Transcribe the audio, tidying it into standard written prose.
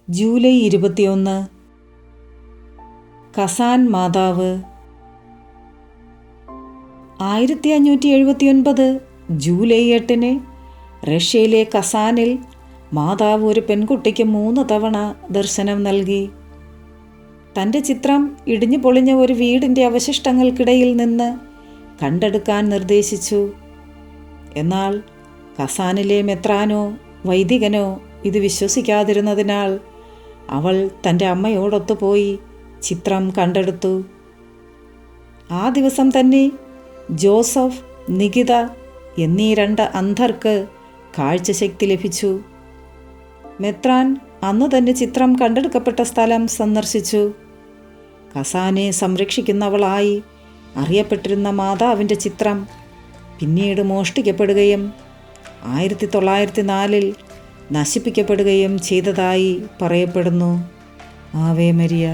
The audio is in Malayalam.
ജൂലൈ 21 കസാൻ മാതാവ്. 1579 ജൂലൈ 8 റഷ്യയിലെ കസാനിൽ മാതാവ് ഒരു പെൺകുട്ടിക്ക് 3 തവണ ദർശനം നൽകി. തൻ്റെ ചിത്രം ഇടിഞ്ഞു പൊളിഞ്ഞ ഒരു വീടിൻ്റെ അവശിഷ്ടങ്ങൾക്കിടയിൽ നിന്ന് കണ്ടെടുക്കാൻ നിർദ്ദേശിച്ചു. എന്നാൽ കസാനിലെ മെത്രാനോ വൈദികനോ ഇത് വിശ്വസിക്കാതിരുന്നതിനാൽ അവൾ തൻ്റെ അമ്മയോടൊത്തുപോയി ചിത്രം കണ്ടെടുത്തു. ആ ദിവസം തന്നെ ജോസഫ്, നികിത എന്നീ 2 അന്ധർക്ക് കാഴ്ചശക്തി ലഭിച്ചു. മെത്രാൻ അന്ന് തന്നെ ചിത്രം കണ്ടെടുക്കപ്പെട്ട സ്ഥലം സന്ദർശിച്ചു. കസാനെ സംരക്ഷിക്കുന്നവളായി അറിയപ്പെട്ടിരുന്ന മാതാവിൻ്റെ ചിത്രം പിന്നീട് മോഷ്ടിക്കപ്പെടുകയും 1904 നശിപ്പിക്കപ്പെടുകയും ചെയ്തതായി പറയപ്പെടുന്നു. Ave Maria.